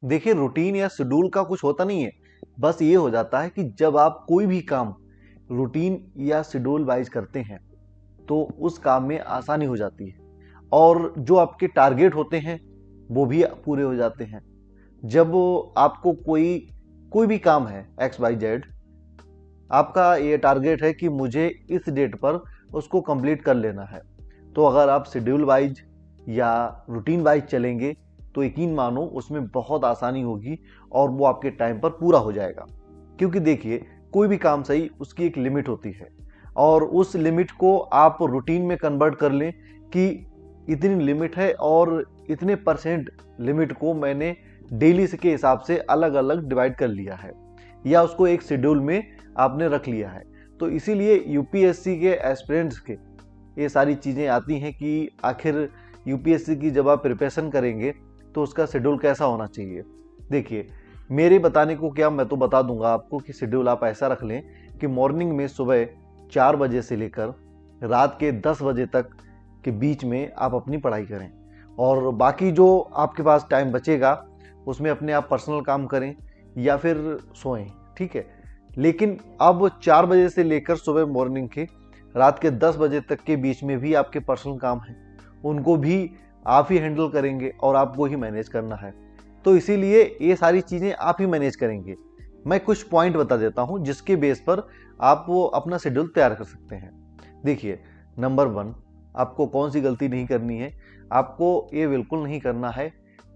देखिए, रूटीन या शेड्यूल का कुछ होता नहीं है। बस ये हो जाता है कि जब आप कोई भी काम रूटीन या शेड्यूल वाइज करते हैं तो उस काम में आसानी हो जाती है और जो आपके टारगेट होते हैं वो भी पूरे हो जाते हैं। जब आपको कोई कोई भी काम है एक्स वाई जेड, आपका ये टारगेट है कि मुझे इस डेट पर उसको कंप्लीट कर लेना है, तो अगर आप शेड्यूल वाइज या रूटीन वाइज चलेंगे तो यकीन मानो उसमें बहुत आसानी होगी और वो आपके टाइम पर पूरा हो जाएगा। क्योंकि देखिए, कोई भी काम सही उसकी एक लिमिट होती है और उस लिमिट को आप रूटीन में कन्वर्ट कर लें कि इतनी लिमिट है और इतने परसेंट लिमिट को मैंने डेली के हिसाब से अलग अलग डिवाइड कर लिया है या उसको एक शेड्यूल में आपने रख लिया है। तो इसीलिए यूपीएससी के एस्पिरेंट्स के ये सारी चीज़ें आती हैं कि आखिर यूपीएससी की जब आप प्रिपरेशन करेंगे तो उसका शेड्यूल कैसा होना चाहिए। देखिए, मेरे बताने को क्या, मैं तो बता दूंगा आपको कि शेड्यूल आप ऐसा रख लें कि मॉर्निंग में सुबह 4 बजे से लेकर रात के 10 बजे तक के बीच में आप अपनी पढ़ाई करें और बाकी जो आपके पास टाइम बचेगा उसमें अपने आप पर्सनल काम करें या फिर सोएं। ठीक है, लेकिन अब 4 बजे से लेकर सुबह मॉर्निंग के रात के 10 बजे तक के बीच में भी आपके पर्सनल काम हैं, उनको भी आप ही हैंडल करेंगे और आपको ही मैनेज करना है। तो इसीलिए ये सारी चीज़ें आप ही मैनेज करेंगे। मैं कुछ पॉइंट बता देता हूं जिसके बेस पर आप वो अपना शेड्यूल तैयार कर सकते हैं। देखिए, नंबर 1, आपको कौन सी गलती नहीं करनी है। आपको ये बिल्कुल नहीं करना है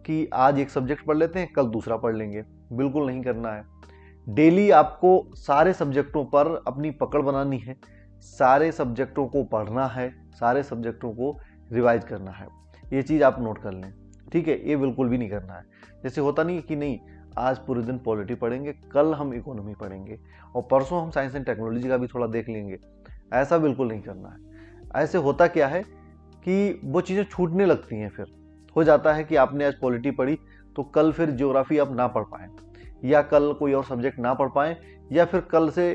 कि आज एक सब्जेक्ट पढ़ लेते हैं कल दूसरा पढ़ लेंगे, बिल्कुल नहीं करना है। डेली आपको सारे सब्जेक्टों पर अपनी पकड़ बनानी है, सारे सब्जेक्टों को पढ़ना है, सारे सब्जेक्टों को रिवाइज करना है। ये चीज़ आप नोट कर लें। ठीक है, ये बिल्कुल भी नहीं करना है। जैसे होता नहीं कि नहीं, आज पूरे दिन पॉलिटी पढ़ेंगे, कल हम इकोनॉमी पढ़ेंगे और परसों हम साइंस एंड टेक्नोलॉजी का भी थोड़ा देख लेंगे, ऐसा बिल्कुल नहीं करना है। ऐसे होता क्या है कि वो चीज़ें छूटने लगती हैं। फिर हो जाता है कि आपने आज पॉलिटी पढ़ी तो कल फिर ज्योग्राफी आप ना पढ़ पाएँ या कल कोई और सब्जेक्ट ना पढ़ पाएँ या फिर कल से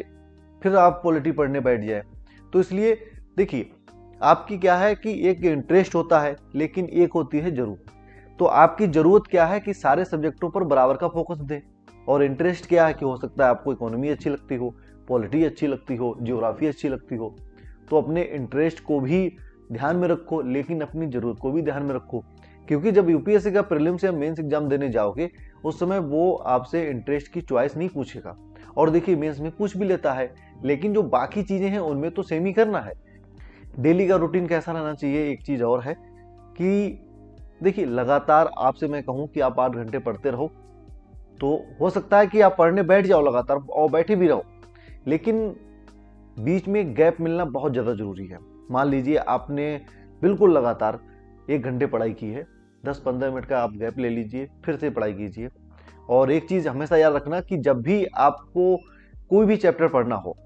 फिर आप पॉलिटी पढ़ने बैठ जाए। तो इसलिए देखिए, आपकी क्या है कि एक इंटरेस्ट होता है लेकिन एक होती है जरूरत। तो आपकी जरूरत क्या है कि सारे सब्जेक्टों पर बराबर का फोकस दें और इंटरेस्ट क्या है कि हो सकता है आपको इकोनॉमी अच्छी लगती हो, पॉलिटी अच्छी लगती हो, ज्योग्राफी अच्छी लगती हो। तो अपने इंटरेस्ट को भी ध्यान में रखो लेकिन अपनी जरूरत को भी ध्यान में रखो। क्योंकि जब यूपीएससी का प्रीलिम्स या मेंस एग्जाम देने जाओगे उस समय वो आपसे इंटरेस्ट की चॉइस नहीं पूछेगा। और देखिए, मेंस में पूछ भी लेता है लेकिन जो बाकी चीजें हैं उनमें तो सेम ही करना है। डेली का रूटीन कैसा रहना चाहिए, एक चीज और है कि देखिए, लगातार आपसे मैं कहूं कि आप 8 घंटे पढ़ते रहो तो हो सकता है कि आप पढ़ने बैठ जाओ लगातार और बैठे भी रहो, लेकिन बीच में गैप मिलना बहुत ज़्यादा जरूरी है। मान लीजिए आपने बिल्कुल लगातार 1 घंटे पढ़ाई की है, 10-15 मिनट का आप गैप ले लीजिए, फिर से पढ़ाई कीजिए। और एक चीज़ हमेशा याद रखना कि जब भी आपको कोई भी चैप्टर पढ़ना हो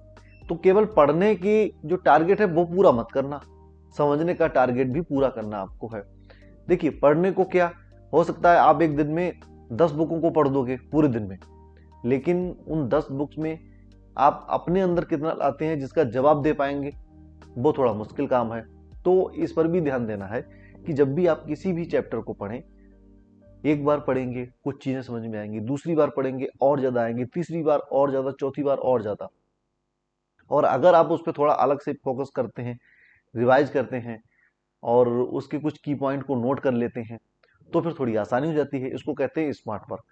तो केवल पढ़ने की जो टारगेट है वो पूरा मत करना, समझने का टारगेट भी पूरा करना आपको है। देखिए, पढ़ने को क्या, हो सकता है आप एक दिन में 10 बुकों को पढ़ दोगे पूरे दिन में, लेकिन उन 10 बुक्स में आप अपने अंदर कितना लाते हैं जिसका जवाब दे पाएंगे, वो थोड़ा मुश्किल काम है। तो इस पर भी ध्यान देना है कि जब भी आप किसी भी चैप्टर को पढ़ें, एक बार पढ़ेंगे कुछ चीजें समझ में आएंगी, दूसरी बार पढ़ेंगे और ज्यादा आएंगी, तीसरी बार और ज्यादा, चौथी बार और ज्यादा। और अगर आप उस पर थोड़ा अलग से फोकस करते हैं, रिवाइज करते हैं और उसके कुछ की पॉइंट को नोट कर लेते हैं तो फिर थोड़ी आसानी हो जाती है। इसको कहते हैं स्मार्ट वर्क।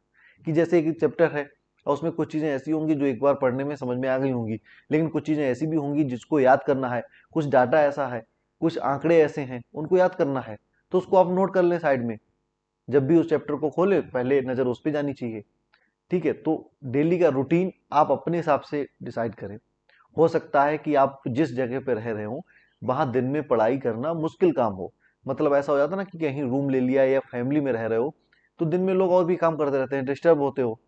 कि जैसे एक चैप्टर है और उसमें कुछ चीज़ें ऐसी होंगी जो एक बार पढ़ने में समझ में आ गई होंगी, लेकिन कुछ चीज़ें ऐसी भी होंगी जिसको याद करना है, कुछ डाटा ऐसा है, कुछ आंकड़े ऐसे हैं उनको याद करना है, तो उसको आप नोट कर लें साइड में। जब भी उस चैप्टर को खोले पहले नज़र उस पर जानी चाहिए। ठीक है, तो डेली का रूटीन आप अपने हिसाब से डिसाइड करें। हो सकता है कि आप जिस जगह पे रह रहे हो वहां दिन में पढ़ाई करना मुश्किल काम हो। मतलब ऐसा हो जाता ना कि कहीं रूम ले लिया या फैमिली में रह रहे हो तो दिन में लोग और भी काम करते रहते हैं, डिस्टर्ब होते हो,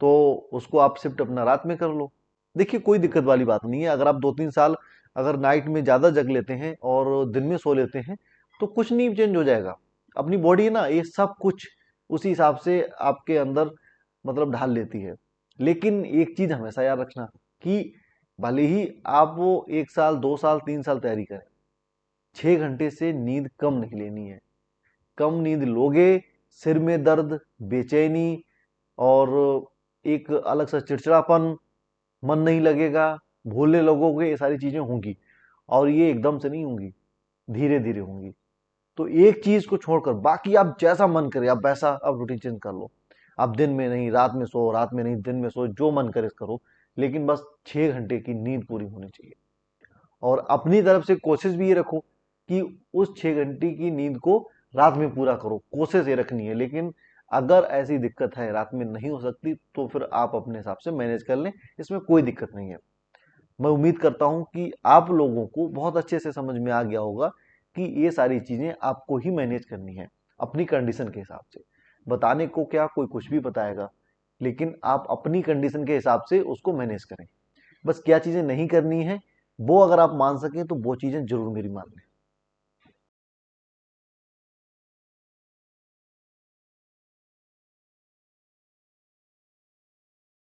तो उसको आप शिफ्ट अपना रात में कर लो। देखिए, कोई दिक्कत वाली बात नहीं है। अगर आप 2-3 साल अगर नाइट में ज़्यादा जग लेते हैं और दिन में सो लेते हैं तो कुछ नहीं चेंज हो जाएगा। अपनी बॉडी है ना, ये सब कुछ उसी हिसाब से आपके अंदर मतलब ढाल लेती है। लेकिन एक चीज़ हमेशा याद रखना कि भले ही आप वो 1 साल 2 साल 3 साल तैयारी करें, 6 घंटे से नींद कम नहीं लेनी है। कम नींद लोगे, सिर में दर्द, बेचैनी, और एक अलग सा चिड़चिड़ापन, मन नहीं लगेगा, भूलने लगोगे, ये सारी चीजें होंगी। और ये एकदम से नहीं होंगी, धीरे धीरे होंगी। तो एक चीज को छोड़कर बाकी आप जैसा मन करे आप वैसा आप रूटीन चेंज कर लो। आप दिन में नहीं रात में सो, रात में नहीं दिन में सो, जो मन करे करो, लेकिन बस 6 घंटे की नींद पूरी होनी चाहिए। और अपनी तरफ से कोशिश भी ये रखो कि उस 6 घंटे की नींद को रात में पूरा करो, कोशिश ये रखनी है। लेकिन अगर ऐसी दिक्कत है रात में नहीं हो सकती तो फिर आप अपने हिसाब से मैनेज कर लें, इसमें कोई दिक्कत नहीं है। मैं उम्मीद करता हूं कि आप लोगों को बहुत अच्छे से समझ में आ गया होगा कि ये सारी चीजें आपको ही मैनेज करनी है अपनी कंडीशन के हिसाब से। बताने को क्या कोई कुछ भी बताएगा, लेकिन आप अपनी कंडीशन के हिसाब से उसको मैनेज करें। बस क्या चीजें नहीं करनी है वो अगर आप मान सकें तो वो चीजें जरूर मेरी मान लें।